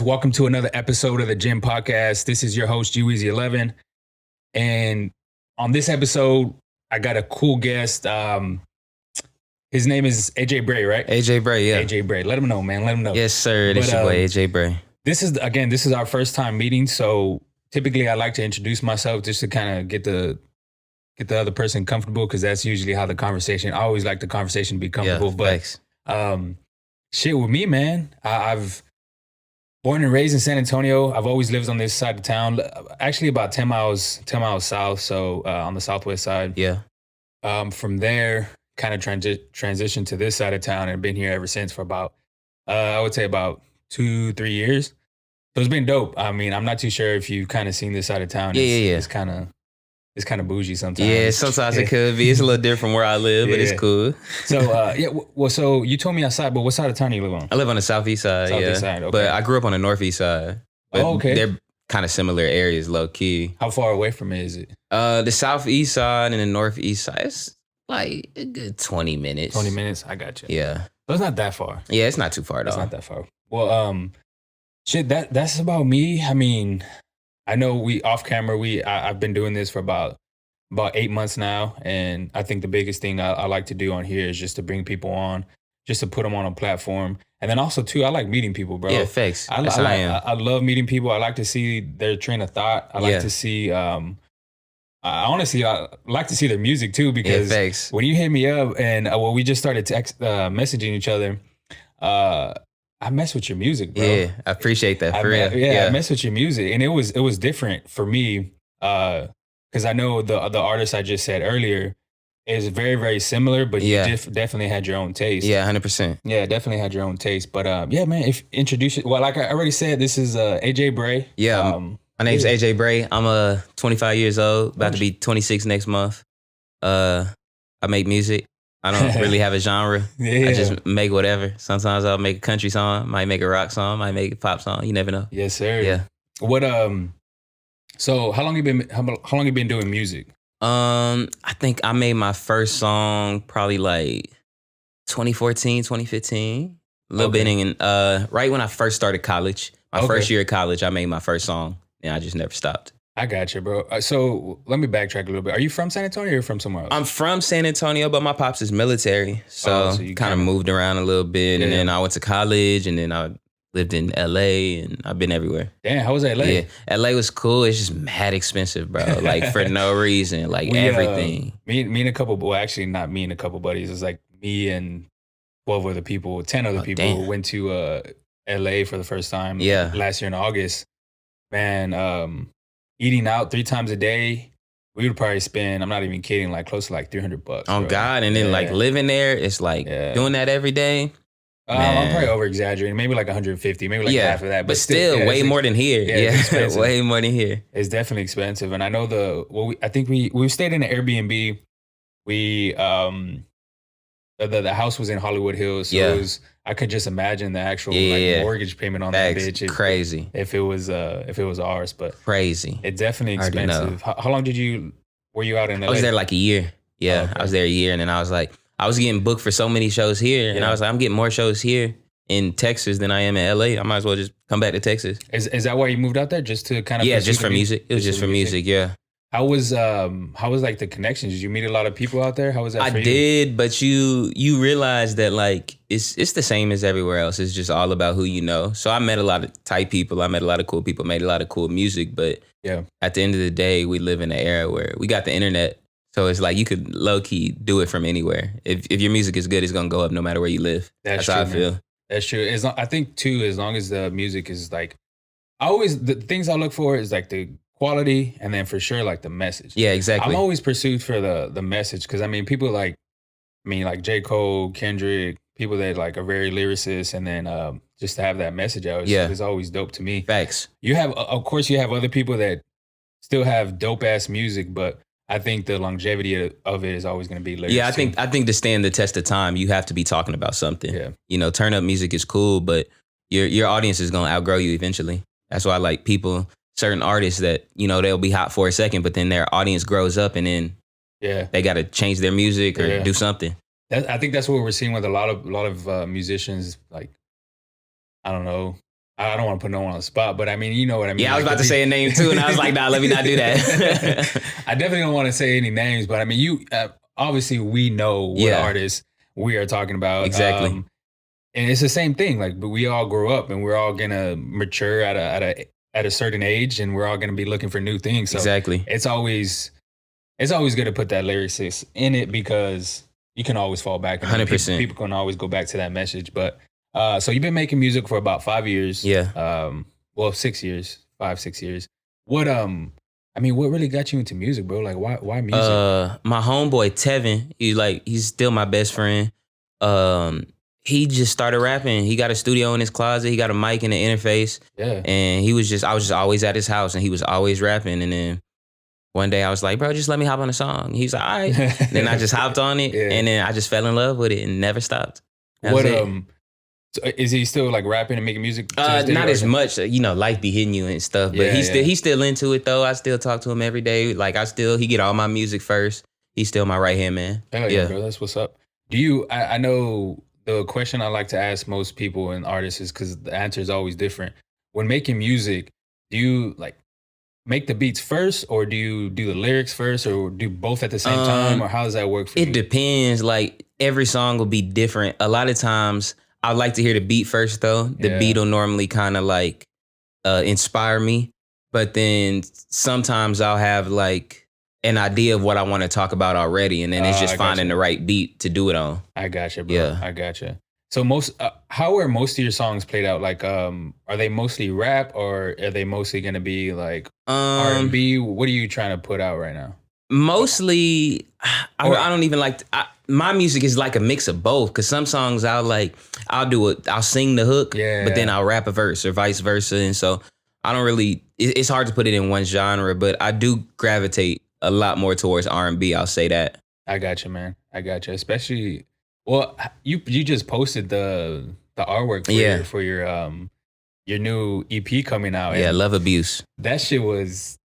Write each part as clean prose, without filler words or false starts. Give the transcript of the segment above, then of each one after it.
Welcome to another episode of the GINN podcast. This is your host, G-Weezy11. And on this episode, I got a cool guest. His name is AJ Bray, right? AJ Bray, yeah. AJ Bray. Let him know, man. Let him know. Yes, sir. This is your boy, AJ Bray. This is our first time meeting. So typically I like to introduce myself just to kind of get the other person comfortable, because that's usually how the conversation, I always like the conversation to be comfortable. Thanks. Shit with me, man. I've born and raised in San Antonio. I've always lived on this side of town, actually about 10 miles south. So on the southwest side. Yeah. From there, kind of transitioned to this side of town and been here ever since for about, I would say about 2-3 years. So it's been dope. I mean, I'm not too sure if you've kind of seen this side of town. Yeah. It's kind of bougie sometimes. Yeah, sometimes it could be. It's a little different from where I live, but it's cool. So, so you told me outside, but what side of town do you live on? I live on the southeast side, Southeast side, okay. But I grew up on the northeast side. But okay. They're kind of similar areas, low key. How far away from it is it? The southeast side and the northeast side, it's like a good 20 minutes. 20 minutes? I got you. Yeah. So it's not that far. Yeah, it's not too far at all. It's not that far. Well, shit, that's about me. I mean, I know off camera, I've been doing this for about 8 months now. And I think the biggest thing I like to do on here is just to bring people on, just to put them on a platform. And then also too, I like meeting people, bro. Yeah, thanks. I love meeting people. I like to see their train of thought. I like to see, I like to see their music too, because when you hit me up and we just started messaging each other, I mess with your music, bro. Yeah, I appreciate that, for real. I mess with your music. And it was different for me, because I know the artist I just said earlier is very, very similar, but you definitely had your own taste. Yeah, 100%. Yeah, definitely had your own taste. But yeah, man, introduce it. Well, like I already said, this is AJ Bray. Yeah, my name's AJ Bray. I'm 25 years old, about to be 26 next month. I make music. I don't really have a genre. I just make whatever. Sometimes I'll make a country song, might make a rock song, might make a pop song. You never know. Yes, sir. Yeah. What So how long you been doing music? I think I made my first song probably like 2014, 2015. A little bit in right when I first started college. My first year of college, I made my first song, and I just never stopped. I got you, bro. So let me backtrack a little bit. Are you from San Antonio or from somewhere else? I'm from San Antonio, but my pops is military. So you kind of moved around a little bit. Yeah. And then I went to college, and then I lived in LA, and I've been everywhere. Damn, how was LA? Yeah, LA was cool. It's just mad expensive, bro. Like for no reason, like everything. Me and a couple, well, actually not me and a couple buddies. It's like me and 12 other people, 10 other people went to LA for the first time last year in August. Man, eating out 3 times a day, we would probably spend, I'm not even kidding, like close to like $300. Oh, bro. God. And then like living there, it's like doing that every day. I'm probably over exaggerating, maybe like 150, maybe like half of that. But still way more than here. Yeah, way more than here. It's definitely expensive. And I know I think we stayed in an Airbnb. We, the house was in Hollywood Hills. So I could just imagine the actual mortgage payment on that bitch. Crazy. If it was ours, but crazy. It's definitely expensive. How long were you out in LA? I was there like a year. Yeah, okay. I was there a year, and then I was like, I was getting booked for so many shows here, and I was like, I'm getting more shows here in Texas than I am in LA. I might as well just come back to Texas. Is that why you moved out there, just to kind of just for music? It was just for music. Yeah. How was like the connections? Did you meet a lot of people out there? How was that for you? I did, but you realize that like it's the same as everywhere else. It's just all about who you know. So I met a lot of tight people. I met a lot of cool people, made a lot of cool music. But at the end of the day, we live in an era where we got the internet. So it's like you could low-key do it from anywhere. If your music is good, it's going to go up no matter where you live. That's true, how I feel. That's true. I think, too, as long as the music is like... the things I look for is like the quality, and then for sure like the message. Yeah, exactly. I'm always pursued for the message, because I mean people like J. Cole, Kendrick, people that like are very lyricists, and then just to have that message out is always dope to me. Facts. You have, of course, you have other people that still have dope ass music, but I think the longevity of it is always going to be lyrics. Yeah, I think to stand the test of time, you have to be talking about something. Yeah. You know, turn up music is cool, but your audience is going to outgrow you eventually. That's why I like certain artists that, you know, they'll be hot for a second, but then their audience grows up, and then they got to change their music or do something. I think that's what we're seeing with a lot of musicians. Like, I don't know, I don't want to put no one on the spot, but I mean, you know what I mean. Yeah, I was about to say a name too, and I was like, nah, let me not do that. I definitely don't want to say any names, but I mean, you obviously we know what artists we are talking about. Exactly. And it's the same thing. Like, but we all grow up, and we're all gonna mature at a certain age, and we're all gonna be looking for new things. So exactly. It's always good to put that lyricist in it because you can always fall back. 100%. People can always go back to that message. But so you've been making music for about 5 years. Yeah. Well, 6 years, 5-6 years. What I mean, what really got you into music, bro? Like, why music? My homeboy Tevin, he's still my best friend. He just started rapping. He got a studio in his closet. He got a mic and an interface. Yeah. And I was just always at his house, and he was always rapping. And then one day I was like, bro, just let me hop on a song. He's like, all right. Then I just hopped on it, and then I just fell in love with it and never stopped. What so is he still like rapping and making music? Not as much, life be hitting you and stuff. But he's still into it though. I still talk to him every day. Like he get all my music first. He's still my right hand man. Hell yeah, bro. That's what's up. Do you? I know the question I like to ask most people and artists is because the answer is always different. When making music, do you like make the beats first, or do you do the lyrics first, or do both at the same time, or how does that work for you? It depends. Like every song will be different. A lot of times I like to hear the beat first though. The beat will normally kind of like inspire me. But then sometimes I'll have like an idea of what I want to talk about already, and then it's just finding the right beat to do it on. I gotcha, bro. Yeah. I gotcha. So how are most of your songs played out? Like, are they mostly rap, or are they mostly gonna be like R&B? What are you trying to put out right now? Mostly, I don't even like. My music is like a mix of both. Because some songs I'll sing the hook, but then I'll rap a verse or vice versa, and so I don't really. It's hard to put it in one genre, but I do gravitate a lot more towards R&B. I'll say that. I got you, man. I got you. Especially, well, you just posted the artwork for your new EP coming out. Yeah, Love Abuse. That shit was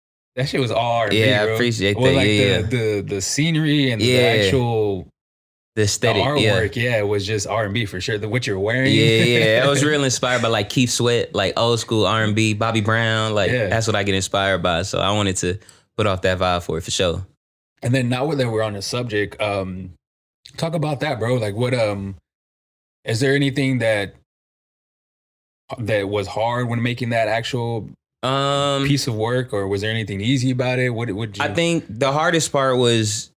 all R&B, yeah, bro. I appreciate well, that. Like the scenery and the actual the aesthetic, artwork, it was just R&B for sure. What you're wearing, I was real inspired by like Keith Sweat, like old school R&B, Bobby Brown, like that's what I get inspired by. So I wanted to put off that vibe for it for sure. And then now that we're on the subject, talk about that, bro. Like, what is there anything that was hard when making that actual piece of work, or was there anything easy about it? I think the hardest part was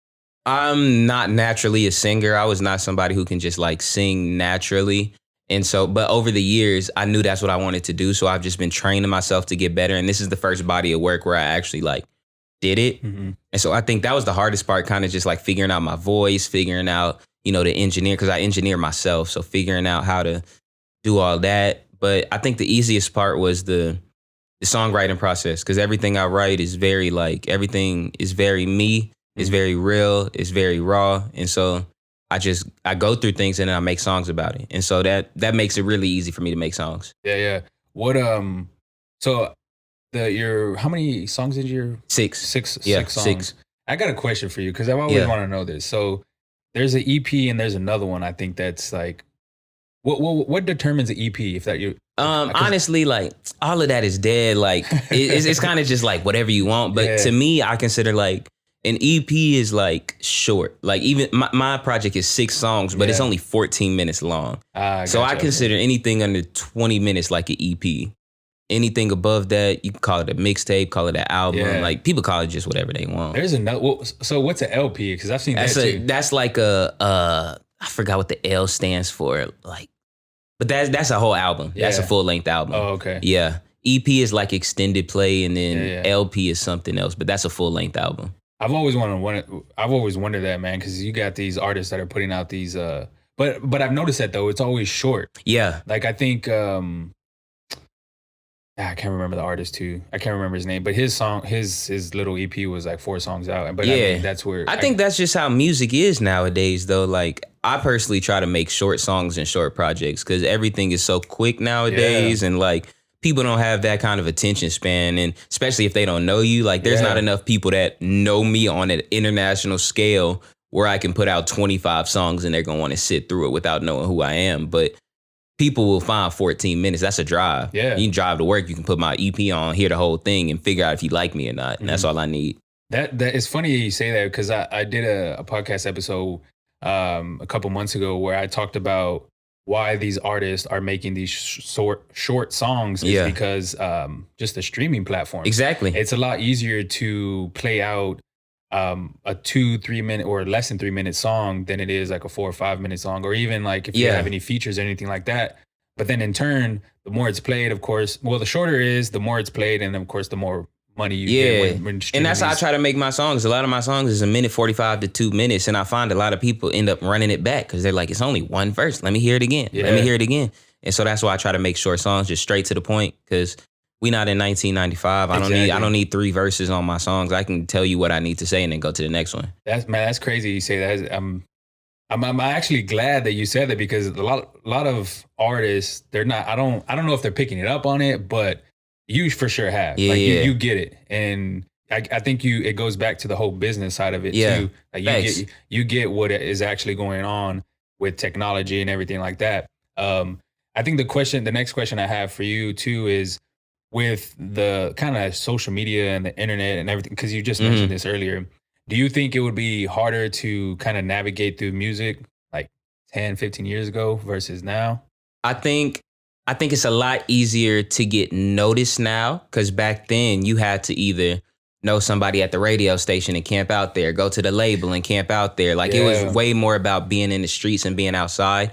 I'm not naturally a singer. I was not somebody who can just like sing naturally. And so, but over the years, I knew that's what I wanted to do. So I've just been training myself to get better. And this is the first body of work where I actually like did it. Mm-hmm. And so I think that was the hardest part, kind of just like figuring out my voice, figuring out, the engineer, because I engineer myself. So figuring out how to do all that. But I think the easiest part was the songwriting process, because everything I write is everything is very me. It's very real. It's very raw. And so I go through things and then I make songs about it. And so that makes it really easy for me to make songs. Yeah. What, so how many songs did you? Six. Six songs. 6. I got a question for you, because I've always want to know this. So there's an EP and there's another one. I think that's like, what determines the EP? If that you honestly, like all of that is dead. Like it's kind of just like whatever you want. But to me, I consider like an EP is like short. Like even my project is 6 songs, but it's only 14 minutes long. So I consider anything under 20 minutes like an EP. Anything above that, you can call it a mixtape, call it an album. Yeah. Like people call it just whatever they want. There's another. So what's an LP? Because I've seen that too. That's like I forgot what the L stands for. Like, but that's a whole album. Yeah. That's a full length album. Oh, okay. Yeah. EP is like extended play, and then LP is something else. But that's a full length album. I've always wondered that, man, because you got these artists that are putting out these. But I've noticed that though, it's always short. Yeah. Like I think. I can't remember the artist too. I can't remember his name, but his song, his little EP was like 4 songs out. But I mean, that's where I think that's just how music is nowadays, though. Like I personally try to make short songs and short projects because everything is so quick nowadays, and like people don't have that kind of attention span, and especially if they don't know you. Like there's not enough people that know me on an international scale where I can put out 25 songs and they're gonna want to sit through it without knowing who I am. But people will find 14 minutes. That's a drive. Yeah. You can drive to work. You can put my EP on, hear the whole thing, and figure out if you like me or not. And that's all I need. That is funny you say that, because I did a podcast episode a couple months ago where I talked about why these artists are making these short songs is because just the streaming platform. Exactly. It's a lot easier to play out a 2-3 minute or less than 3 minute song than it is like a 4 or 5 minute song, or even like if you have any features or anything like that. But then in turn, the more it's played, of course, well, the shorter it is, the more it's played, and of course, the more money you get when and that's how I try to make my songs. A lot of my songs is 1:45 to 2 minutes, and I find a lot of people end up running it back because they're like, it's only one verse. Let me hear it again. Let me hear it again. And so that's why I try to make short songs, just straight to the point, because we not in 1995. I don't need 3 verses on my songs. I can tell you what I need to say and then go to the next one. That's crazy you say that. I'm actually glad that you said that, because a lot of artists, they're not. I don't know if they're picking it up on it, but you for sure have. You get it, and I think it goes back to the whole business side of it too. Like you get what is actually going on with technology and everything like that. I think the next question I have for you too is, with the kind of social media and the internet and everything, because you just mentioned this earlier, do you think it would be harder to kind of navigate through music like 10, 15 years ago versus now? I think it's a lot easier to get noticed now, because back then you had to either know somebody at the radio station and camp out there, go to the label and camp out there. Like it was way more about being in the streets and being outside.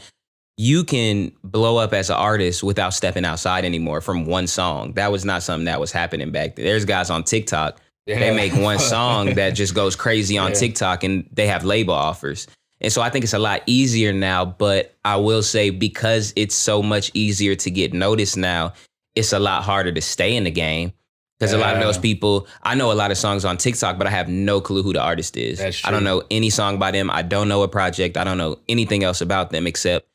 You can blow up as an artist without stepping outside anymore from one song. That was not something that was happening back then. There's guys on TikTok, they make one song that just goes crazy on TikTok, and they have label offers. And so I think it's a lot easier now, but I will say, because it's so much easier to get noticed now, it's a lot harder to stay in the game. Because a lot of those people, I know a lot of songs on TikTok, but I have no clue who the artist is. That's true. I don't know any song by them. I don't know a project. I don't know anything else about them except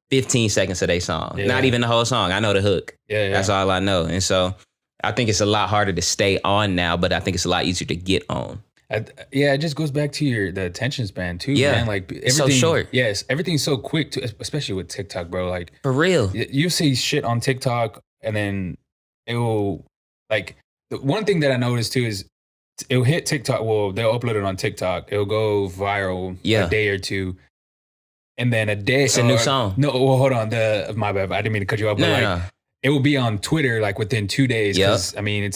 15 seconds of their song. Not even the whole song. I know the hook. That's all I know. And so I think it's a lot harder to stay on now, but I think it's a lot easier to get on. It just goes back to the attention span too, man. Like everything, so short. Yes, everything's so quick too, especially with TikTok, bro. Like for real, you see shit on TikTok, and then it will, like, the one thing that I noticed too is it'll hit TikTok. Well, they'll upload it on TikTok. It'll go viral a day or two, and then a day. It's a new song. No, well, hold on. My bad. I didn't mean to cut you off. But it will be on Twitter like within 2 days. Because I mean,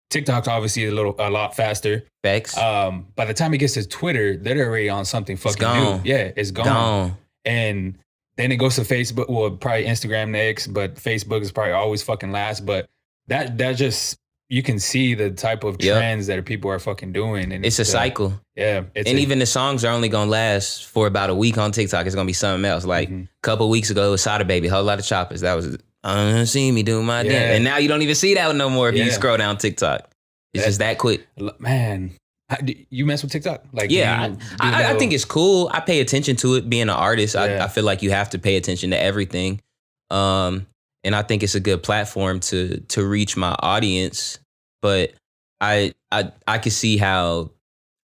TikTok's obviously a lot faster. Facts. By the time it gets to Twitter, they're already on something fucking new. Yeah, it's gone. And then it goes to Facebook, well, probably Instagram next, but Facebook is probably always fucking last. But that just, you can see the type of trends that people are fucking doing. And it's a cycle. Yeah. Even the songs are only going to last for about a week on TikTok. It's going to be something else. Like a couple weeks ago, it was Sada Baby, Whole Lot of Choppers. That was, see me doing my dance. And now you don't even see that no more if you scroll down TikTok. It's just that quick. Man, you mess with TikTok? Like, I think it's cool. I pay attention to it. Being an artist, I feel like you have to pay attention to everything. And I think it's a good platform to reach my audience. But I can see how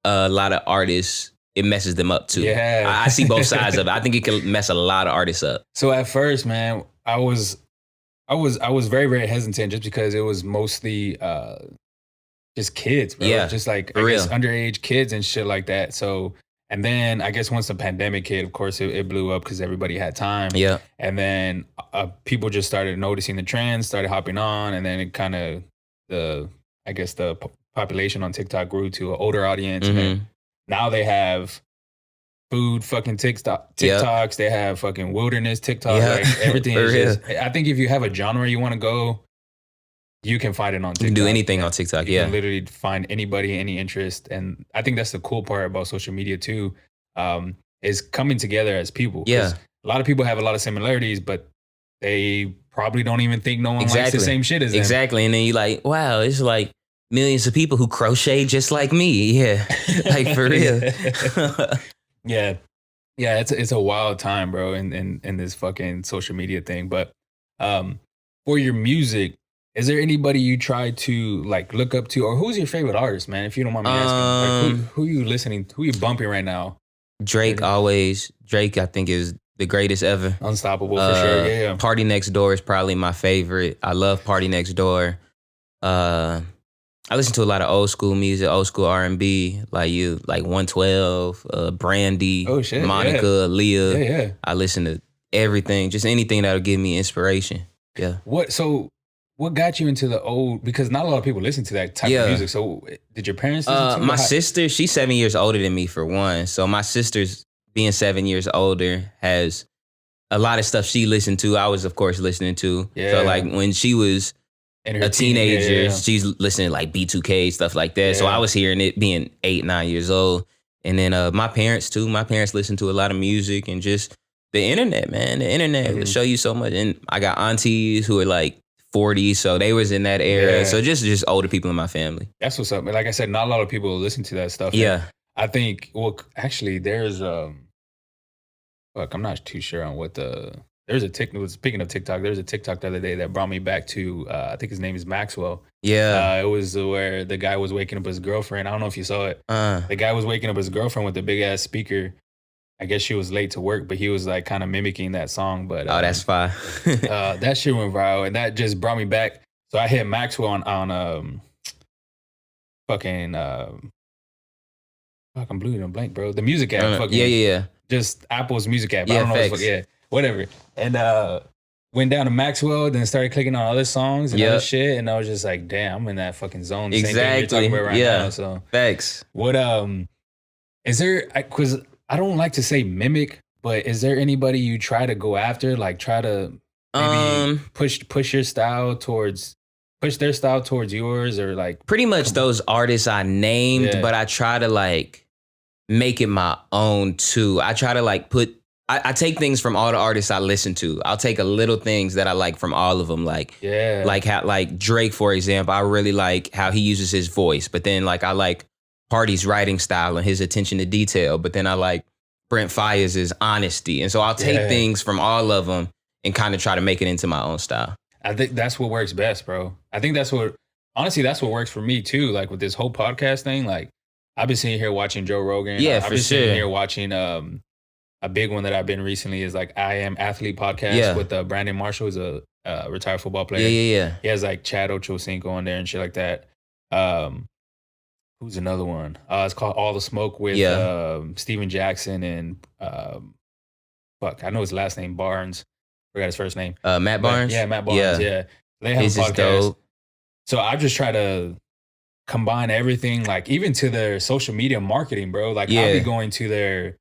a lot of artists, it messes them up too. Yeah. I see both sides of it. I think it can mess a lot of artists up. So at first, man, I was very, very hesitant, just because it was mostly just kids, bro. Yeah, just like I guess underage kids and shit like that. So, and then I guess once the pandemic hit, of course, it blew up because everybody had time. Yeah. And then people just started noticing the trends, started hopping on, and then it kind of the population on TikTok grew to an older audience. And now they have food fucking TikToks. They have fucking wilderness TikTok. Like everything is just, I think if you have a genre you want to go, you can find it on TikTok. You can do anything on TikTok, You can literally find anybody, any interest. And I think that's the cool part about social media too, is coming together as people. Yeah. A lot of people have a lot of similarities, but they probably don't even think no one likes the same shit as them. Exactly. And then you like, wow, it's like millions of people who crochet just like me. Yeah. Like for real. Yeah. It's a wild time, bro, in this fucking social media thing. But for your music, is there anybody you try to like look up to, or who's your favorite artist, man? If you don't mind me asking, like, who you listening, who you bumping right now? Drake always. Drake, I think, is the greatest ever. Unstoppable for sure. Yeah. Party Next Door is probably my favorite. I love Party Next Door. I listen to a lot of old school music, old school R&B, like 112, Brandy, Oh shit, Monica, Leah. Yeah. I listen to everything, just anything that'll give me inspiration. Yeah. What got you into the old? Because not a lot of people listen to that type of music. So did your parents listen to it? My sister, she's 7 years older than me for one. So my sister's being 7 years older has a lot of stuff she listened to. I was, of course, listening to. Yeah. So like when she was a teenager, she's listening to like B2K, stuff like that. Yeah. So I was hearing it being 8, 9 years old. And then my parents too. My parents listen to a lot of music and just the internet, man. The internet will show you so much. And I got aunties who are like 40, so they was in that era. Yeah. So just older people in my family. That's what's up. Like I said, not a lot of people listen to that stuff. Yeah. I think, well, actually there's, I'm not too sure on what there's a TikTok, speaking of TikTok, there's a TikTok the other day that brought me back to, I think his name is Maxwell. Yeah. It was where the guy was waking up his girlfriend. I don't know if you saw it. The guy was waking up his girlfriend with a big ass speaker. I guess she was late to work, but he was like kind of mimicking that song. But that's fine. that shit went viral, and that just brought me back. So I hit Maxwell on fucking fucking blue and blank, bro. The music app, yeah. Just Apple's music app. Yeah, I don't know, whatever. And went down to Maxwell, then started clicking on other songs and other shit, and I was just like, damn, I'm in that fucking zone. Exactly. Same thing you're talking about right now. So facts. What is there? Because I don't like to say mimic, but is there anybody you try to go after? Like try to maybe push your style towards, push their style towards yours, or like pretty much those artists I named, but I try to like make it my own too. I try to like I take things from all the artists I listen to. I'll take a little things that I like from all of them. Like Drake, for example, I really like how he uses his voice, but then like I like Party's writing style and his attention to detail, but then I like Brent Faiyaz's honesty. And so I'll take things from all of them and kind of try to make it into my own style. I think that's what works best, bro. I think that's what works for me too. Like with this whole podcast thing, like I've been sitting here watching Joe Rogan. I've been sitting here watching a big one that I've been recently is like I Am Athlete podcast with Brandon Marshall, who's a retired football player. Yeah. He has like Chad Ochocinco on there and shit like that. Who's another one? It's called All the Smoke with Steven Jackson and I know his last name, Barnes. Forgot his first name. Matt Barnes? Yeah, Matt Barnes. Yeah. They have a podcast. Dope. So I just try to combine everything, like even to their social media marketing, bro. Like I'll be going to their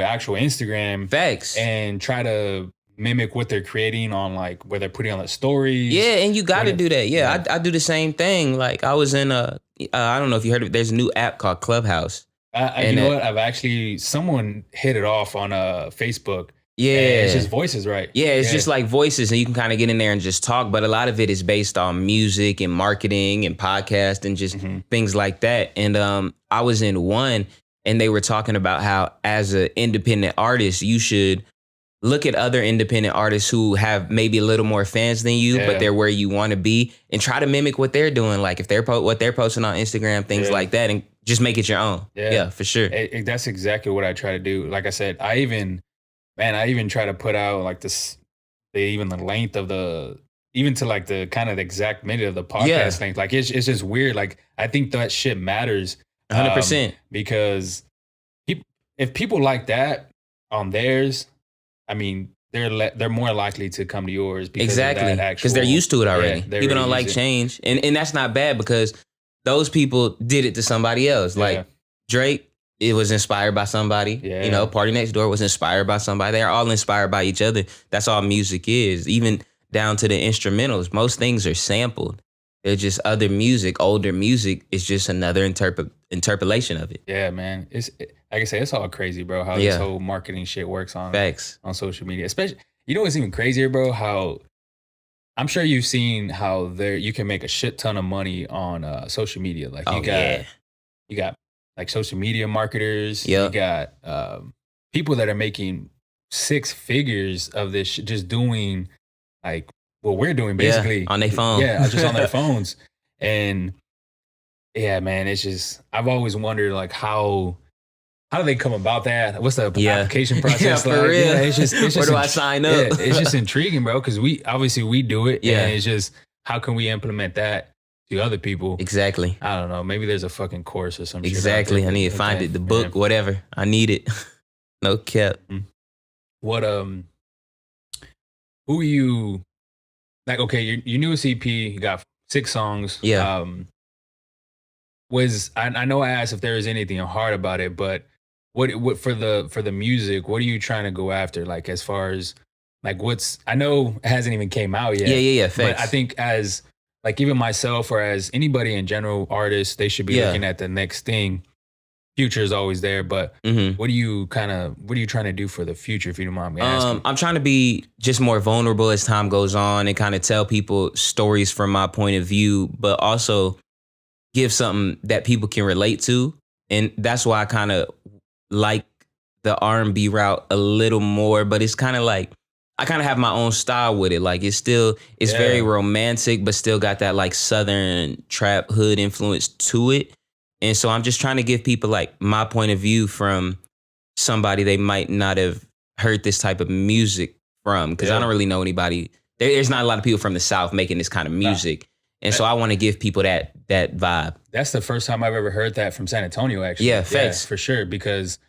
actual Instagram and try to mimic what they're creating on like where they're putting on the stories. Yeah, and you got to do that. Yeah, I do the same thing. Like I was in I don't know if you heard of it. There's a new app called Clubhouse. You know what? I've actually, someone hit it off on Facebook. Yeah. And it's just voices, right? Yeah, it's just like voices and you can kind of get in there and just talk. But a lot of it is based on music and marketing and podcast and just things like that. And I was in one and they were talking about how as an independent artist, you should look at other independent artists who have maybe a little more fans than you, but they're where you want to be and try to mimic what they're doing. Like if they're what they're posting on Instagram, things like that, and just make it your own. Yeah, for sure. That's exactly what I try to do. Like I said, I even try to put out like the length of even to like the kind of the exact minute of the podcast length. Like it's just weird. Like I think that shit matters 100%. Because if people like that on theirs, I mean, they're more likely to come to yours because because they're used to it already. People really don't like change, and that's not bad because those people did it to somebody else. Like Drake, it was inspired by somebody. You know, Party Next Door was inspired by somebody. They're all inspired by each other. That's all music is, even down to the instrumentals. Most things are sampled. They're just other music. Older music is just another interpolation of it. Yeah, man. Like I say, it's all crazy, bro, how this whole marketing shit works on social media. Especially, you know what's even crazier, bro? How I'm sure you've seen how you can make a shit ton of money on social media. Like you got like social media marketers. You got people that are making 6 figures of this just doing like what we're doing basically. On their phone. Yeah, just on their phones. And yeah, man, it's just, I've always wondered like how how do they come about that? What's the Yeah. application process Yeah, like? for real. Yeah, it's just Where do I sign up? Yeah, it's just intriguing, bro, because we do it. Yeah. And it's just, how can we implement that to other people? Exactly. I don't know. Maybe there's a fucking course or some shit. Exactly. I need to find it. The book, whatever. I need it. No cap. What who you like? Okay, your newest EP, you got 6 songs. Yeah. I know I asked if there was anything hard about it, but what for the music, what are you trying to go after? Like, as far as like, I know it hasn't even came out yet. Yeah. But Facts. I think as like even myself or as anybody in general, artists, they should be looking at the next thing. Future is always there, but what are you trying to do for the future, if you don't mind me asking? I'm trying to be just more vulnerable as time goes on and kind of tell people stories from my point of view, but also give something that people can relate to. And that's why I kind of like the R&B route a little more, but it's kind of like, I kind of have my own style with it. Like it's very romantic, but still got that like Southern trap hood influence to it. And so I'm just trying to give people like my point of view from somebody they might not have heard this type of music from. Because I don't really know anybody. There's not a lot of people from the South making this kind of music. And so I want to give people that vibe. That's the first time I've ever heard that from San Antonio, actually. Yeah, thanks. Yeah, for sure. Because,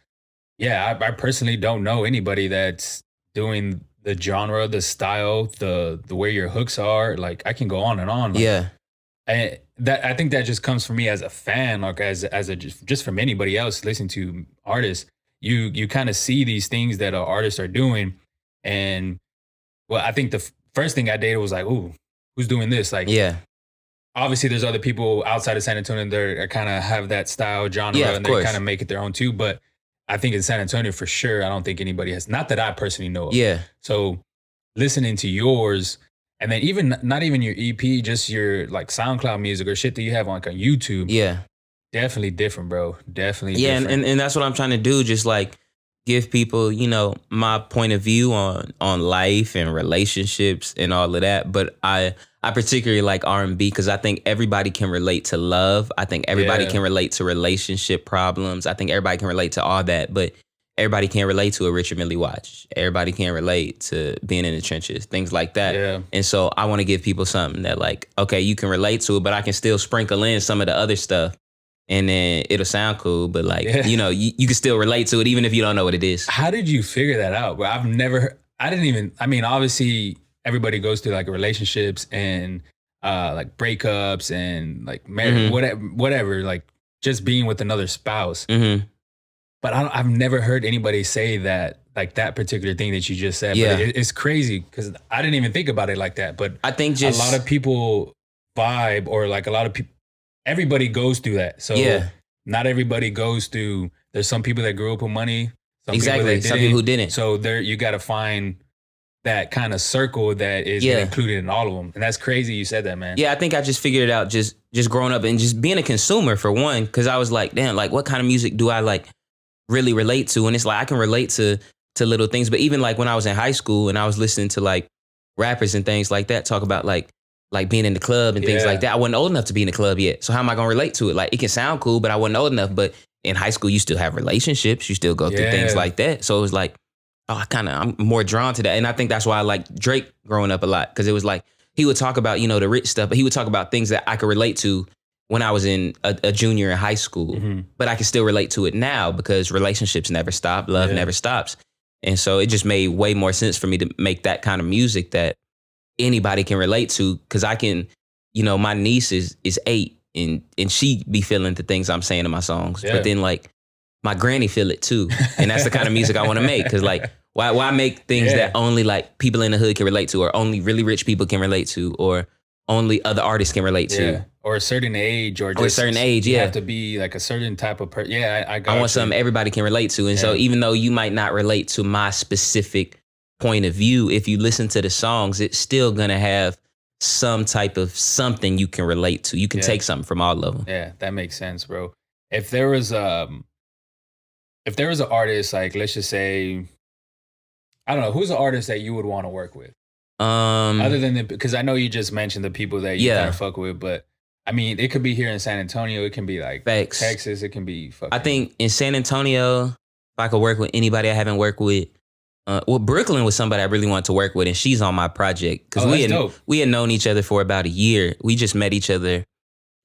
I personally don't know anybody that's doing the genre, the style, the way your hooks are. Like, I can go on and on. Like, yeah. And I think that just comes from me as a fan, like as a just from anybody else listening to artists. You kind of see these things that artists are doing, and well, I think the first thing I did was like, ooh, who's doing this? Like, obviously there's other people outside of San Antonio that kind of have that style genre, and they kind of make it their own too. But I think in San Antonio for sure, I don't think anybody has. Not that I personally know of. Yeah. So listening to yours. And then not even your EP, just your like SoundCloud music or shit that you have on like on YouTube. Yeah. Definitely different, bro. Definitely different. And that's what I'm trying to do. Just like give people, my point of view on life and relationships and all of that. But I particularly like R&B because I think everybody can relate to love. I think everybody can relate to relationship problems. I think everybody can relate to all that. But everybody can't relate to a Richard Mille watch. Everybody can't relate to being in the trenches, things like that. Yeah. And so I want to give people something that like, okay, you can relate to it, but I can still sprinkle in some of the other stuff and then it'll sound cool. But like, you can still relate to it even if you don't know what it is. How did you figure that out, bro? Obviously everybody goes through like relationships and like breakups and like marriage, whatever, like just being with another spouse. But I've never heard anybody say that, like that particular thing that you just said. Yeah. But it's crazy because I didn't even think about it like that. But I think a lot of people vibe, or like a lot of people, everybody goes through that. So not everybody goes through, there's some people that grew up with money. Some people who didn't. So you got to find that kind of circle that is included in all of them. And that's crazy you said that, man. Yeah, I think I just figured it out just growing up and just being a consumer for one, because I was like, damn, like what kind of music do I like really relate to? And it's like I can relate to little things. But even like when I was in high school and I was listening to like rappers and things like that talk about like being in the club and things like that, I wasn't old enough to be in the club yet. So how am I gonna relate to it? Like it can sound cool, but I wasn't old enough. But in high school, you still have relationships, you still go through things like that. So it was like, I'm more drawn to that. And I think that's why I like Drake growing up a lot, because it was like he would talk about, the rich stuff, but he would talk about things that I could relate to when I was in a junior in high school, but I can still relate to it now because relationships never stop, love never stops. And so it just made way more sense for me to make that kind of music that anybody can relate to, because I can, my niece is 8 and she be feeling the things I'm saying in my songs, but then like my granny feel it too. And that's the kind of music I want to make, because like, why make things that only like people in the hood can relate to, or only really rich people can relate to, or only other artists can relate to? Or a certain age, or a certain age, you have to be like a certain type of person. I want something everybody can relate to. And so even though you might not relate to my specific point of view, if you listen to the songs, it's still gonna have some type of something you can relate to. You can take something from all of them. Yeah, that makes sense, bro. If there was an artist, like let's just say, I don't know, who's an artist that you would want to work with? Other than because I know you just mentioned the people that you kind of fuck with, but I mean, it could be here in San Antonio. It can be like Facts. Texas. It can be fucking. I think in San Antonio, if I could work with anybody I haven't worked with, well, Brooklyn was somebody I really wanted to work with, and she's on my project because we had known each other for about a year. We just met each other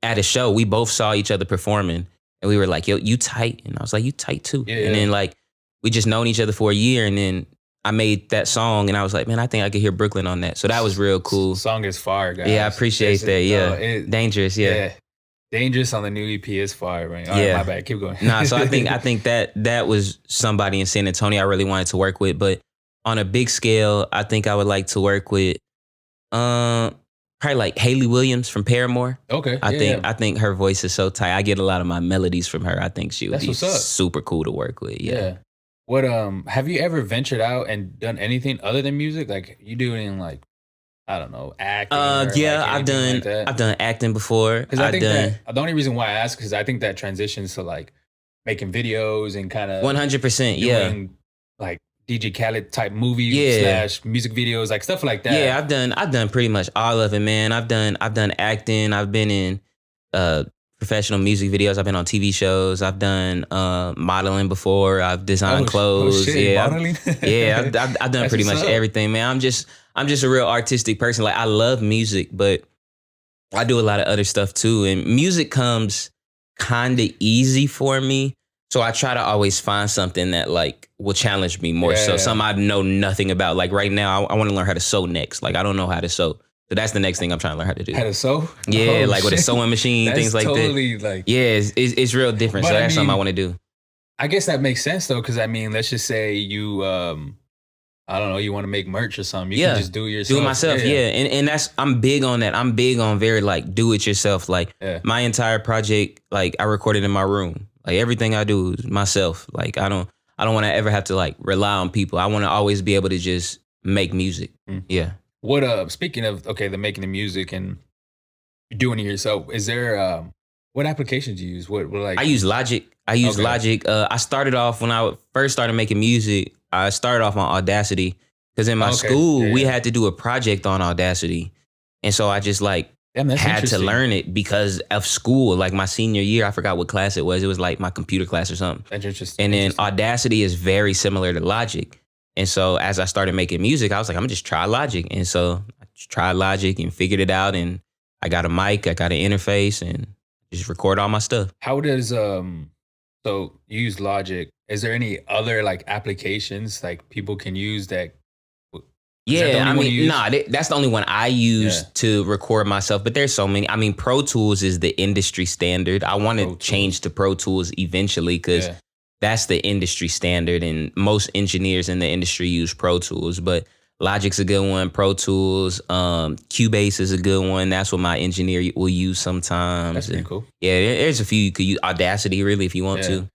at a show. We both saw each other performing, and we were like, "Yo, you tight?" And I was like, "You tight too?" Yeah, and then like we just known each other for a year, and then I made that song, and I was like, "Man, I think I could hear Brooklyn on that." So that was real cool. Song is fire, guys. Yeah, I appreciate that. Yeah, Dangerous. Yeah. Dangerous on the new EP is fire, right? All yeah, right, my bad. Keep going. Nah, so I think that was somebody in San Antonio I really wanted to work with, but on a big scale, I think I would like to work with probably like Hayley Williams from Paramore. Okay. I think her voice is so tight. I get a lot of my melodies from her. I think she would be super cool to work with. Yeah. What have you ever ventured out and done anything other than music? Like you doing like, I don't know, acting? Yeah, I've done acting before. Because I think that the only reason why I ask is I think that transitions to like making videos and kind of 100%. Yeah, like DJ Khaled type movies / music videos, like stuff like that. Yeah, I've done pretty much all of it, man. I've done acting. I've been in professional music videos. I've been on TV shows. I've done modeling before. I've designed clothes. Modeling. I've done pretty much everything, man. I'm just a real artistic person. Like I love music, but I do a lot of other stuff too. And music comes kind of easy for me. So I try to always find something that like will challenge me more. So something I know nothing about. Like right now, I want to learn how to sew next. Like I don't know how to sew. So that's the next thing I'm trying to learn how to do. How to sew? Yeah, like with a sewing machine, things like that. Like, yeah, it's real different. So that's something I want to do. I guess that makes sense though, because I mean, let's just say you, I don't know, you want to make merch or something. You can just do it yourself. Do it myself, And that's, I'm big on that. I'm big on very like do it yourself. Like my entire project, like I recorded in my room. Like everything I do is myself. Like I don't want to ever have to like rely on people. I want to always be able to just make music. Yeah. What speaking of the making the music and doing it yourself, is there what applications do you use? What like I use Logic. Logic. I started off when I first started making music, I started off on Audacity because in my school we had to do a project on Audacity. And so I just like had to learn it because of school. Like my senior year, I forgot what class it was. It was like my computer class or something. That's interesting. And then Audacity is very similar to Logic. And so as I started making music, I was like, I'm gonna just try Logic. And so I just tried Logic and figured it out. And I got a mic, I got an interface, and just record all my stuff. How does so you use Logic? Is there any other like applications like people can use that? Yeah, I mean, that's the only one I use to record myself. But there's so many. I mean, Pro Tools is the industry standard. I want to change to Pro Tools eventually because that's the industry standard, and most engineers in the industry use Pro Tools. But Logic's a good one. Pro Tools, Cubase is a good one. That's what my engineer will use sometimes. That's pretty cool. Yeah, there's a few you could use. Audacity, really, if you want to.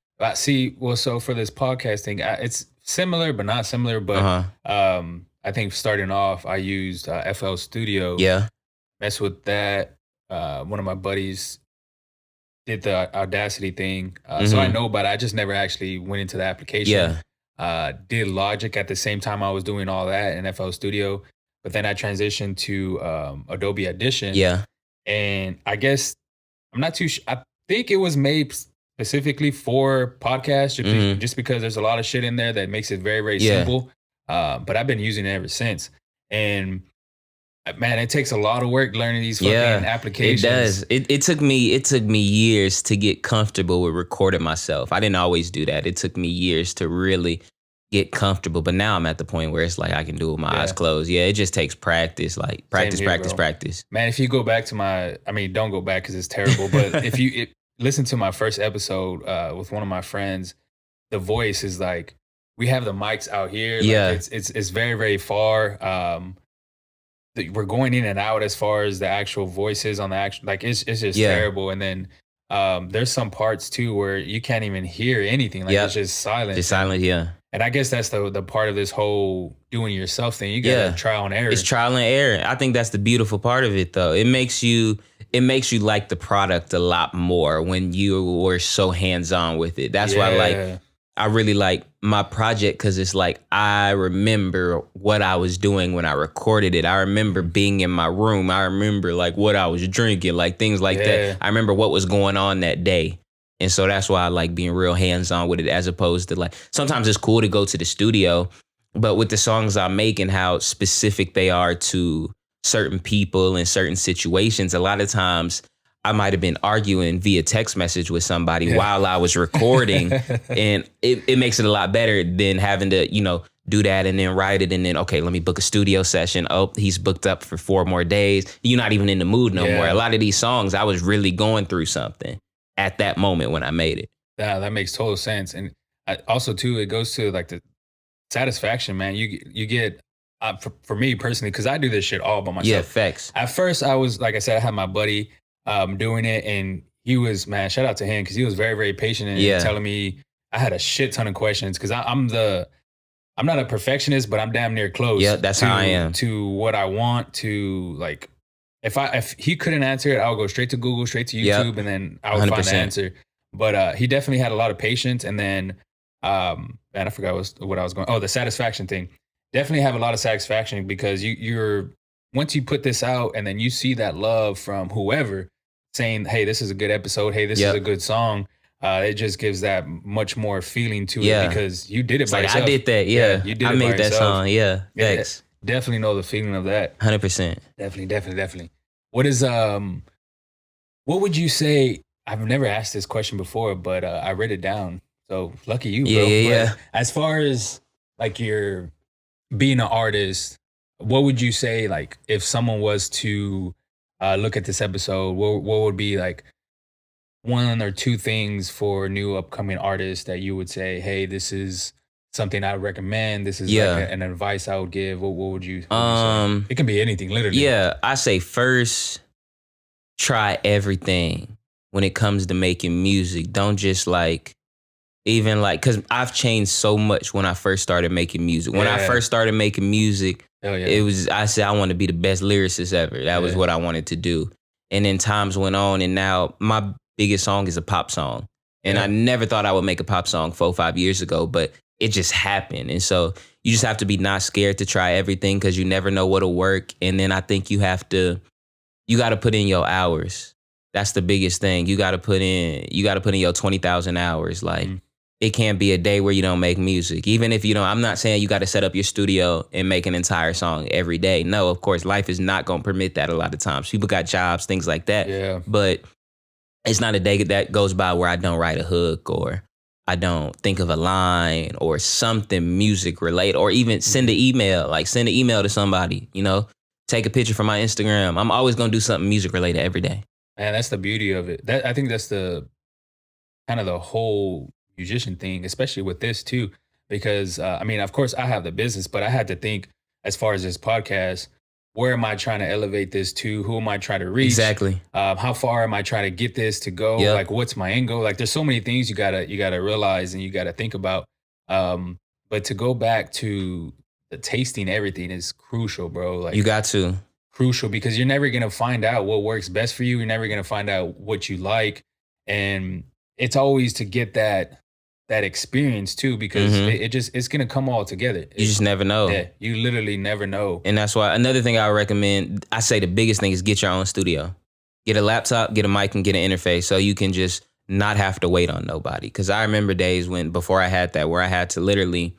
So for this podcasting, it's similar but not similar. But I think starting off, I used FL Studio. Yeah. Mess with that. One of my buddies did the Audacity thing. So I know about it. I just never actually went into the application. Yeah. Did Logic at the same time I was doing all that in FL Studio. But then I transitioned to Adobe Audition. Yeah. And I guess I'm not too sure. I think it was made specifically for podcasts just because there's a lot of shit in there that makes it very, very simple. But I've been using it ever since. And man, it takes a lot of work learning these fucking applications. It does. It took me years to get comfortable with recording myself. I didn't always do that. It took me years to really get comfortable. But now I'm at the point where it's like I can do it with my eyes closed. Yeah, it just takes practice. Like practice. Man, if you go back to don't go back because it's terrible. But if you listen to my first episode with one of my friends, the voice is like, we have the mics out here. Like it's very, very far. We're going in and out as far as the actual voices on the actual, like it's just terrible. And then there's some parts too where you can't even hear anything. Like it's just silent. Just silent, yeah. And I guess that's the part of this whole doing it yourself thing. You gotta trial and error. It's trial and error. I think that's the beautiful part of it though. It makes you like the product a lot more when you were so hands-on with it. That's why like I really like my project because it's like I remember what I was doing when I recorded it. I remember being in my room. I remember like what I was drinking, like things like that. I remember what was going on that day. And so that's why I like being real hands-on with it, as opposed to like, sometimes it's cool to go to the studio, but with the songs I make and how specific they are to certain people and certain situations, a lot of times I might have been arguing via text message with somebody while I was recording. And it makes it a lot better than having to, do that and then write it and then, okay, let me book a studio session. Oh, he's booked up for 4 more days. You're not even in the mood no more. A lot of these songs, I was really going through something at that moment when I made it. Yeah, that makes total sense. And also too, it goes to like the satisfaction, man. You get, for me personally, because I do this shit all by myself. Yeah, facts. At first, I was, like I said, I had my buddy doing it, and he was, man, shout out to him, because he was very, very patient and telling me. I had a shit ton of questions because I'm not a perfectionist, but I'm damn near close. Yeah, that's how I am. To what I want to, like. If he couldn't answer it, I'll go straight to Google, straight to YouTube, and then I would 100%. Find the answer. But he definitely had a lot of patience. And then, man, I forgot what I was going. Oh, the satisfaction thing. Definitely have a lot of satisfaction because you're once you put this out and then you see that love from whoever saying, "Hey, this is a good episode. Hey, this is a good song." It just gives that much more feeling to it because you did it by yourself. I did that. Yeah, you did I it made by that yourself. song. Yeah, thanks. Definitely know the feeling of that. 100%. Definitely. What is what would you say? I've never asked this question before, but I read it down. So lucky you, bro. Yeah. As far as like your being an artist, what would you say, like, if someone was to look at this episode, what would be like 1 or 2 things for new upcoming artists that you would say, hey, this is something I recommend, this is like an advice I would give? What would you say? It can be anything, literally. Yeah, I say first, try everything when it comes to making music. Don't just even because I've changed so much when I first started making music. When I first started making music, it was, I said I want to be the best lyricist ever. That was what I wanted to do. And then times went on, and now my biggest song is a pop song. And I never thought I would make a pop song 4 or 5 years ago, but it just happened. And so you just have to be not scared to try everything because you never know what'll work. And then I think you got to put in your hours. That's the biggest thing. You got to put in your 20,000 hours. Like, it can't be a day where you don't make music. Even if you don't, I'm not saying you got to set up your studio and make an entire song every day. No, of course, life is not going to permit that a lot of times. People got jobs, things like that. Yeah. But it's not a day that goes by where I don't write a hook or I don't think of a line or something music related, or even send an email, send an email to somebody, take a picture from my Instagram. I'm always going to do something music related every day. Man, that's the beauty of it. I think that's the kind of the whole musician thing, especially with this too, because I mean, of course I have the business, but I had to think as far as this podcast, where am I trying to elevate this to? Who am I trying to reach? Exactly. How far am I trying to get this to go? Yep. Like, what's my end goal? Like, there's so many things you gotta realize and you gotta think about. But to go back to the tasting everything is crucial, bro. Like, you got to. Crucial, because you're never gonna find out what works best for you. You're never gonna find out what you like, and it's always to get that experience too, because it's gonna come all together. You just never know. Yeah, you literally never know. And that's why another thing I recommend, I say the biggest thing is get your own studio. Get a laptop, get a mic, and get an interface so you can just not have to wait on nobody. Because I remember days before I had that, where I had to literally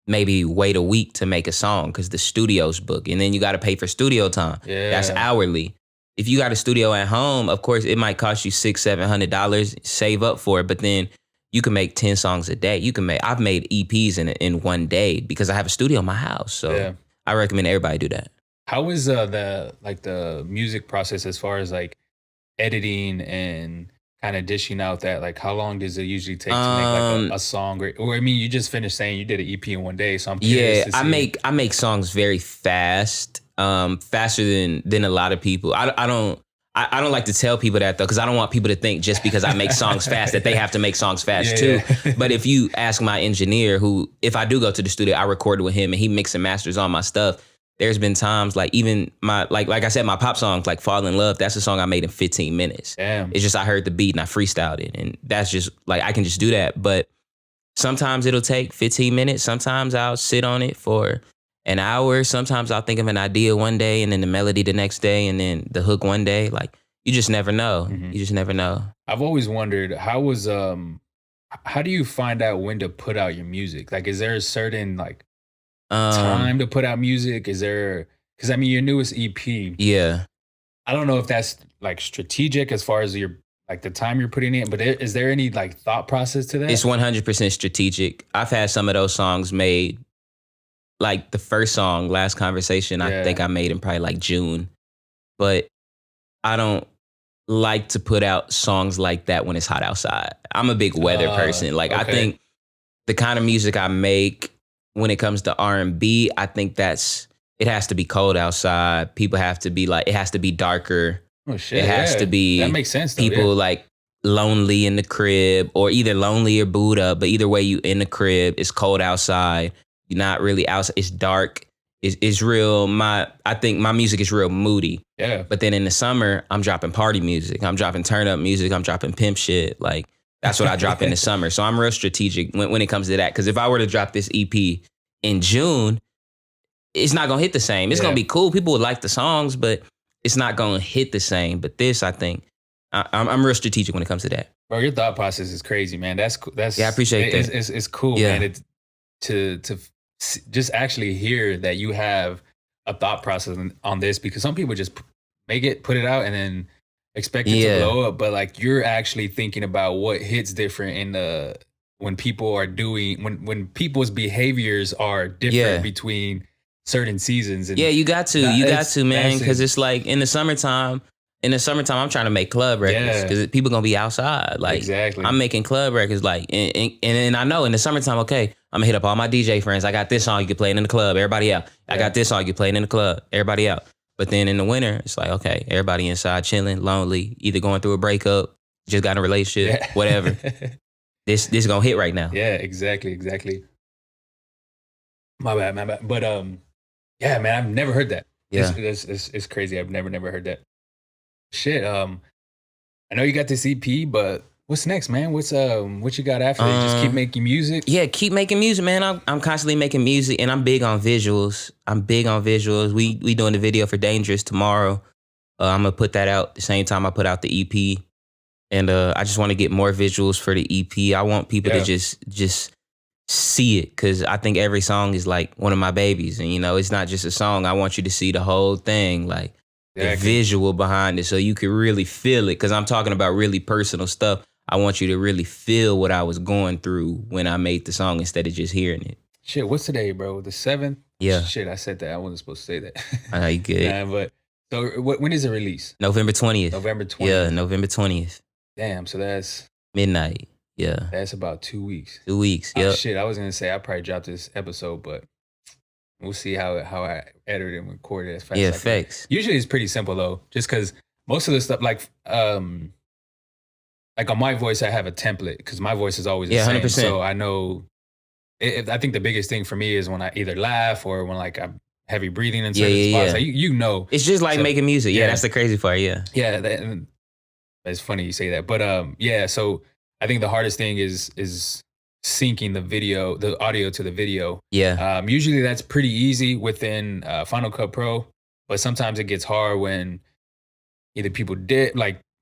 maybe wait a week to make a song because the studio's booked, and then you got to pay for studio time. Yeah. That's hourly. If you got a studio at home, of course, it might cost you $600-$700. Save up for it, but then you can make 10 songs a day. I've made EPs in one day because I have a studio in my house. So I recommend everybody do that. How is the music process as far as like editing and kind of dishing out that, like, how long does it usually take to make like a song? Or I mean, you just finished saying you did an EP in one day, so I'm curious to see. I make songs very fast, faster than a lot of people. I don't like to tell people that though, because I don't want people to think just because I make songs fast that they have to make songs fast too. But if you ask my engineer, who, if I do go to the studio, I recorded with him and he mix and masters all my stuff. There's been times like even my, like I said, my pop songs like Fall in Love, that's a song I made in 15 minutes. Damn. It's just I heard the beat and I freestyled it. And that's just like, I can just do that. But sometimes it'll take 15 minutes. Sometimes I'll sit on it for an hour. Sometimes I'll think of an idea one day and then the melody the next day and then the hook one day. Like, you just never know. You just never know. I've always wondered, how do you find out when to put out your music? Like, is there a certain like time to put out music? Is there, because I mean, your newest EP. Yeah. I don't know if that's like strategic as far as your like the time you're putting in, but is there any like thought process to that? It's 100% strategic. I've had some of those songs made, like the first song, Last Conversation, I think I made in probably like June. But I don't like to put out songs like that when it's hot outside. I'm a big weather person. Like, I think the kind of music I make when it comes to R&B, I think it has to be cold outside. People have to be like, it has to be darker. Oh shit! It has to be. That makes sense. Though, people like lonely in the crib, or either lonely or booed up. But either way, you in the crib. It's cold outside. You're not really outside. It's dark. It's real. I think my music is real moody. Yeah. But then in the summer, I'm dropping party music. I'm dropping turn up music. I'm dropping pimp shit. Like, that's what I drop in the summer. So I'm real strategic when it comes to that. Because if I were to drop this EP in June, it's not gonna hit the same. It's gonna be cool. People would like the songs, but it's not gonna hit the same. But this, I think, I'm real strategic when it comes to that. Bro, your thought process is crazy, man. That's I appreciate that. It's cool, man. It's to just actually hear that you have a thought process on this, because some people just put it out and then expect it to blow up. But like, you're actually thinking about what hits different in when people are doing when people's behaviors are different between certain seasons. And you got to, man, because it's like in the summertime, I'm trying to make club records because people gonna be outside. Like, exactly. I'm making club records. Like, and I know in the summertime, okay, I'm gonna hit up all my DJ friends. I got this song, you can play it in the club. Everybody out. I got this song, you can play it in the club. Everybody out. But then in the winter, it's like, okay, everybody inside chilling, lonely, either going through a breakup, just got in a relationship, whatever. This gonna hit right now. Yeah, exactly. My bad. But yeah, man, I've never heard that. Yeah, it's crazy. I've never heard that. Shit. I know you got this EP, but what's next, man? What you got after that? Just keep making music? Yeah, keep making music, man. I'm constantly making music, and I'm big on visuals. We doing the video for Dangerous tomorrow. I'm gonna put that out the same time I put out the EP, and I just want to get more visuals for the EP. I want people to just see it, because I think every song is like one of my babies, and it's not just a song. I want you to see the whole thing, like the visual behind it, so you can really feel it, because I'm talking about really personal stuff. I want you to really feel what I was going through when I made the song instead of just hearing it. Shit, what's today, bro? The 7th? Yeah. Shit, I said that. I wasn't supposed to say that. I know you good. But so when is it release? November 20th. November 20th. Yeah, November 20th. Damn, so that's midnight. Yeah. That's about 2 weeks. 2 weeks. Yeah. Shit, I was gonna say I probably dropped this episode, but we'll see how I edit and record it as fast as I can. Usually it's pretty simple though, just because most of the stuff like on my voice I have a template, because my voice is always the same. 100%. So I know. I think the biggest thing for me is when I either laugh or when like I'm heavy breathing in certain spots. Like, it's just like making music. Yeah, that's the crazy part. Yeah. Yeah, it's funny you say that, but so I think the hardest thing is syncing the audio to the video. Yeah. Usually that's pretty easy within Final Cut Pro, but sometimes it gets hard when either people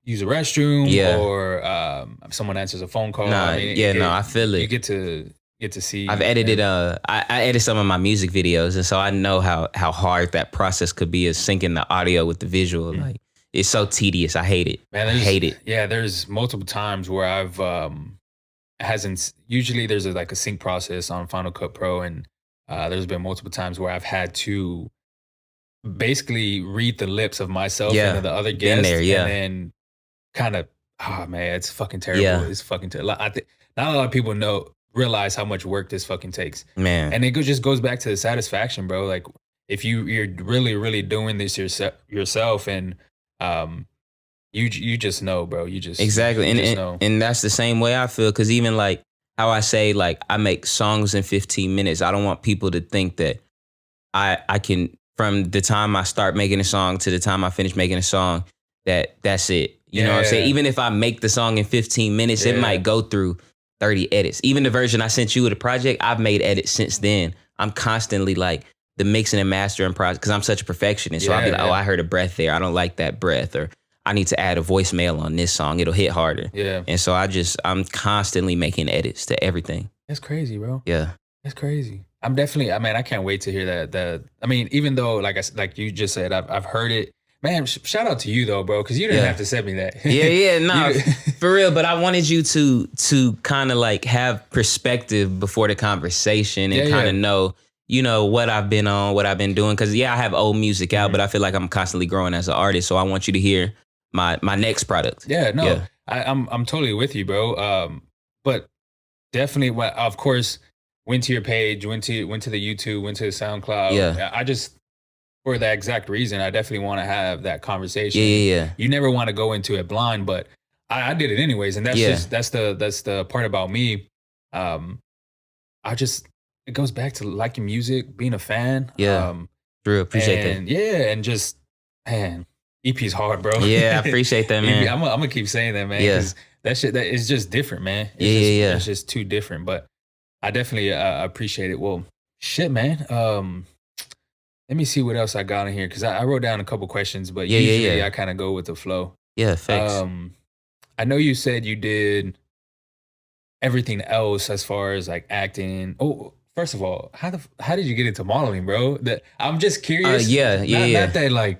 use a restroom or someone answers a phone call. I feel it. You get to see. I've edited. I edit some of my music videos, and so I know how hard that process could be, of syncing the audio with the visual. Mm-hmm. Like, it's so tedious. I hate it. Man, I hate it. Yeah, there's multiple times where I've usually there's a sync process on Final Cut Pro, and there's been multiple times where I've had to basically read the lips of myself and the other guests, and then kind of, oh man, it's fucking terrible. Yeah. It's fucking terrible. Not a lot of people realize how much work this fucking takes, man. And it just goes back to the satisfaction, bro. Like, if you're really, really doing this yourself, and you just know, bro. You just exactly, you just know. And that's the same way I feel. Because even like how I say, like, I make songs in 15 minutes. I don't want people to think that I can, from the time I start making a song to the time I finish making a song, that's it. You know what I'm saying? Even if I make the song in 15 minutes, it might go through 30 edits. Even the version I sent you of the project, I've made edits since then. I'm constantly like the mixing and mastering process because I'm such a perfectionist. So I'll be like, oh, I heard a breath there. I don't like that breath. Or I need to add a voicemail on this song. It'll hit harder. Yeah. And so I'm constantly making edits to everything. That's crazy, bro. Yeah. That's crazy. I'm definitely, I can't wait to hear that. I mean, even though, like you just said, I've heard it. Man, shout out to you though, bro, because you didn't have to send me that. No, for real. But I wanted you to kind of like have perspective before the conversation and kind of know, you know, what I've been on, what I've been doing. Because I have old music out, but I feel like I'm constantly growing as an artist. So I want you to hear my next product. Yeah, no, yeah. I'm totally with you, bro. But definitely, of course, went to your page, went to the YouTube, went to the SoundCloud. Yeah, I just. For that exact reason, I definitely want to have that conversation. Yeah. You never want to go into it blind, but I did it anyways, and that's the part about me. It goes back to liking music, being a fan. Yeah, true. Appreciate that. Yeah, and just man, EP's hard, bro. Yeah, I appreciate that, man. I'm gonna keep saying that, man. Because that shit that is just different, man. It's just too different. But I definitely appreciate it. Well, shit, man. Let me see what else I got in here because I wrote down a couple questions, but usually I kind of go with the flow. Yeah, thanks. I know you said you did everything else as far as like acting. Oh, first of all, how did you get into modeling, bro? I'm just curious. Not that like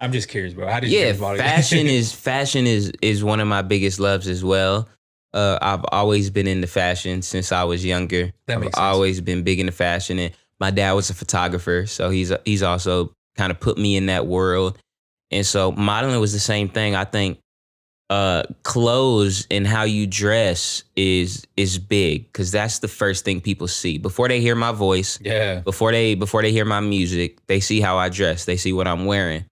I'm just curious, bro. How did you get into modeling? Fashion is one of my biggest loves as well. I've always been into fashion since I was younger. That makes sense. I've always been big into fashion and. My dad was a photographer, so he's also kind of put me in that world. And so modeling was the same thing. I think clothes and how you dress is big because that's the first thing people see. Before they hear my voice, before they hear my music, they see how I dress. They see what I'm wearing.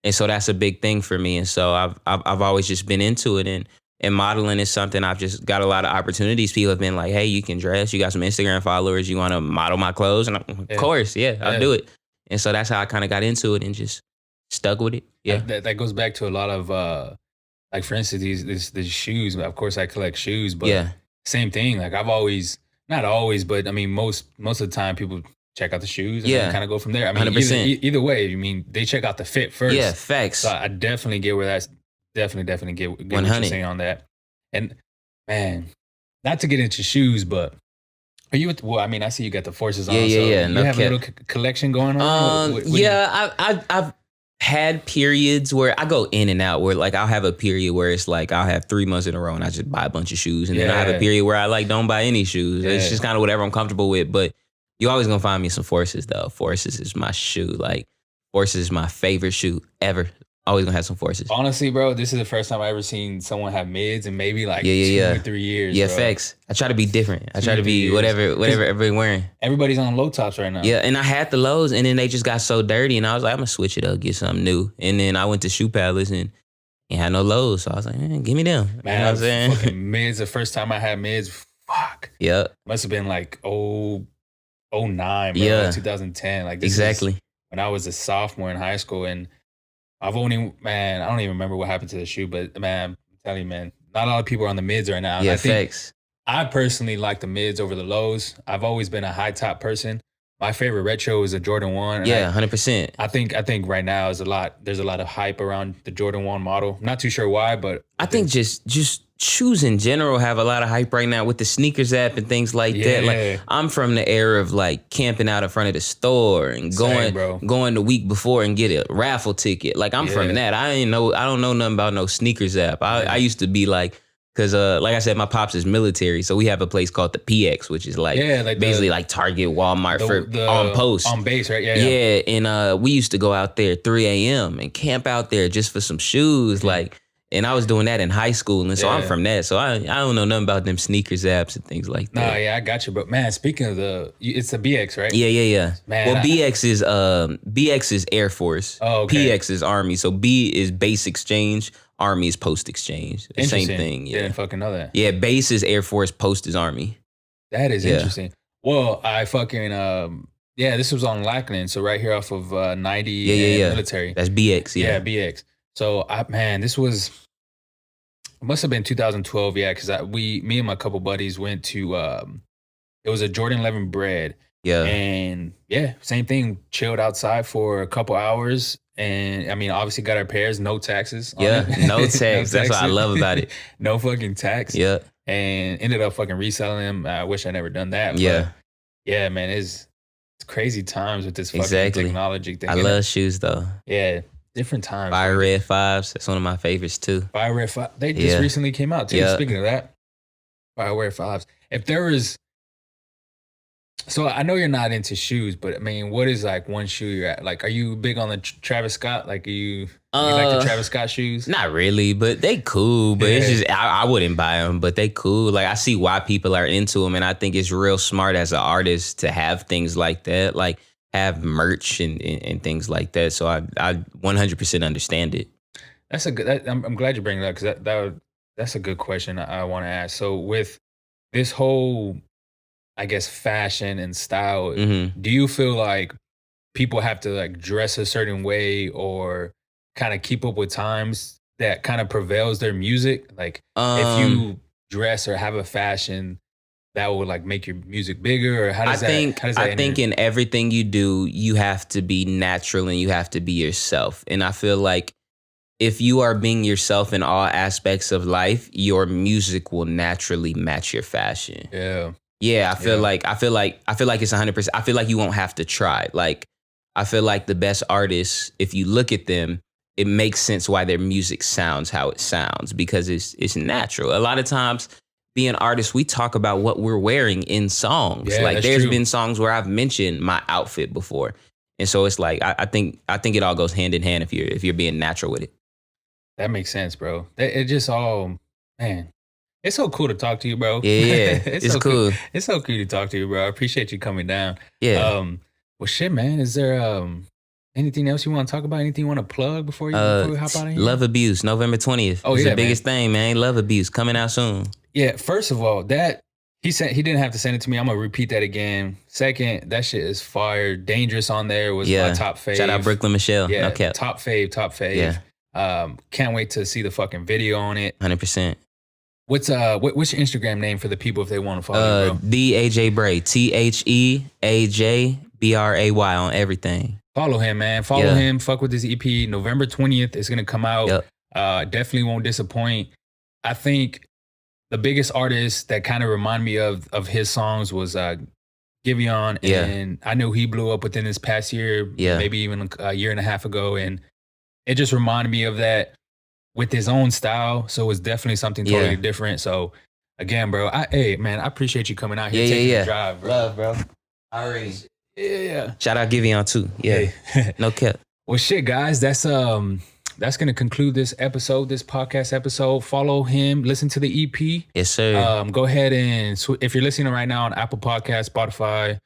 And so that's a big thing for me. And so I've always just been into it. And modeling is something I've just got a lot of opportunities. People have been like, hey, you can dress. You got some Instagram followers. You want to model my clothes? And of course, I'll do it. And so that's how I kind of got into it and just stuck with it. Yeah. That goes back to a lot of, like, for instance, these shoes. Of course, I collect shoes, but same thing. Like, I've always, not always, but I mean, most of the time people check out the shoes and then kind of go from there. I mean, 100%. Either way, I mean, they check out the fit first. Yeah, facts. So I definitely get where that's, definitely get what you're saying on that. And man, not to get into shoes, but are you I see you got the Forces on. Yeah. You have a little collection going on? I've had periods where I go in and out where like I'll have a period where it's like I'll have 3 months in a row and I just buy a bunch of shoes. And then I have a period where I like don't buy any shoes. It's just kind of whatever I'm comfortable with. But you're always gonna find me some Forces though. Forces is my shoe. Like Forces is my favorite shoe ever. Always gonna have some Forces. Honestly, bro, this is the first time I ever seen someone have mids in maybe like 2 or 3 years. Yeah, bro. Facts. I try to be different. I try to be whatever everybody wearing. Everybody's on low tops right now. Yeah, and I had the lows, and then they just got so dirty, and I was like, I'm gonna switch it up, get something new. And then I went to Shoe Palace and had no lows, so I was like, give me them. Man, you know what I'm saying? Fucking mids. The first time I had mids, fuck. Yeah. Must have been like 09, bro. Yeah. 2010. Like this exactly. When I was a sophomore in high school, and I don't even remember what happened to the shoe, but man, I'm telling you, man, not a lot of people are on the mids right now. Yeah, I think facts. I personally like the mids over the lows. I've always been a high top person. My favorite retro is a Jordan 1. Yeah, 100%. I think right now there's a lot of hype around the Jordan 1 model. I'm not too sure why, but I think just shoes in general have a lot of hype right now with the sneakers app and things like that. Like I'm from the era of like camping out in front of the store and going the week before and get a raffle ticket. Like I'm from that. I don't know nothing about no sneakers app. I used to be like, because like I said, my pops is military, so we have a place called the PX, which is like basically like Target, Walmart on post. On base, right? Yeah, and we used to go out there at 3 a.m. and camp out there just for some shoes, like. And I was doing that in high school, and so I'm from that. So I don't know nothing about them sneakers apps and things like that. No, I got you. But man, speaking of it's a BX, right? Yeah. Man, well, BX is Air Force. Oh, okay. PX is Army. So B is base exchange. Army is post exchange. The same thing. Yeah. Didn't fucking know that. Yeah, base is Air Force, post is Army. That is interesting. Well, I fucking this was on Lackland, so right here off of 90 military. That's BX. Yeah, BX. So this was It must have been 2012, yeah, because me and my couple buddies went to it was a Jordan 11 bread. Yeah. And yeah, same thing. Chilled outside for a couple hours. And I mean, obviously got our pairs, no taxes. Yeah, no tax. No That's what I taxes. love about it. No fucking tax. Yeah. And ended up fucking reselling them. I wish I never done that. Yeah. But yeah, man, it's crazy times with this fucking Exactly. technology thing. I love shoes though. Yeah, different times. Fire Red 5s. That's one of my favorites too. Fire Red 5. They just recently came out too. Yeah. Speaking of that, Fire Red 5s. If there was, so I know you're not into shoes, but I mean, what is like one shoe you're at? Like, are you big on the Travis Scott? Like, you like the Travis Scott shoes? Not really, but they cool. But it's just I wouldn't buy them, but they cool. Like I see why people are into them, and I think it's real smart as an artist to have things like that, like have merch and things like that. So I 100% understand it. That's a good. I'm glad you bring it up because that's a good question I want to ask. So with this whole, I guess, fashion and style, do you feel like people have to like dress a certain way or kind of keep up with times that kind of prevails their music? Like if you dress or have a fashion that would like make your music bigger, or how does that I think in everything you do, you have to be natural and you have to be yourself. And I feel like if you are being yourself in all aspects of life, your music will naturally match your fashion. Yeah. Yeah, I feel like it's 100%. I feel like you won't have to try. Like, I feel like the best artists, if you look at them, it makes sense why their music sounds how it sounds because it's natural. A lot of times, being artists, we talk about what we're wearing in songs. Yeah, like, there's true. been songs where I've mentioned my outfit before, and so it's like I think it all goes hand in hand if you're being natural with it. That makes sense, bro. It just all, man. It's so cool to talk to you, bro. Yeah, it's so cool. It's so cool to talk to you, bro. I appreciate you coming down. Yeah. Well, shit, man. Is there anything else you want to talk about? Anything you want to plug before we hop out of here? Love Abuse, November 20th. Oh, it's yeah, the biggest thing, man. Love Abuse coming out soon. Yeah. First of all, that he didn't have to send it to me. I'm gonna repeat that again. Second, that shit is fire. Dangerous on there was my top fave. Shout out Brooklyn Michelle. Yeah, no cap. top fave. Yeah. Can't wait to see the fucking video on it. 100%. What's your Instagram name for the people if they want to follow you, bro? The AJ Bray. TheAJBray on everything. Follow him, man. Follow him. Fuck with this EP. November 20th is gonna come out. Yep. Definitely won't disappoint. I think the biggest artist that kind of remind me of his songs was Giveon, and I know he blew up within this past year, maybe even a year and a half ago, and it just reminded me of that with his own style. So it's definitely something totally different. So again, bro, I appreciate you coming out here taking the drive, bro. Love, bro. Already. Yeah. Shout out Giveon too. Yeah. No cap. Well, shit, guys, that's gonna conclude this podcast episode. Follow him, listen to the EP. Yes, sir. Go ahead and if you're listening right now on Apple Podcasts, Spotify,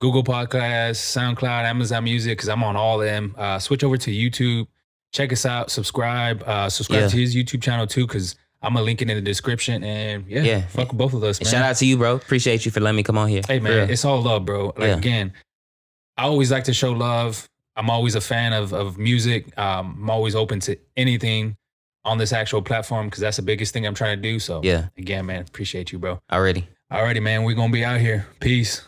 Google Podcasts, SoundCloud, Amazon Music, because I'm on all of them. Switch over to YouTube. Check us out. Subscribe to his YouTube channel too, because I'm gonna link it in the description. And fuck both of us, man. Shout out to you, bro. Appreciate you for letting me come on here. Hey, man, it's all love, bro. Like again, I always like to show love. I'm always a fan of music. I'm always open to anything on this actual platform because that's the biggest thing I'm trying to do. So again, man, appreciate you, bro. Alrighty, man. We're gonna be out here. Peace.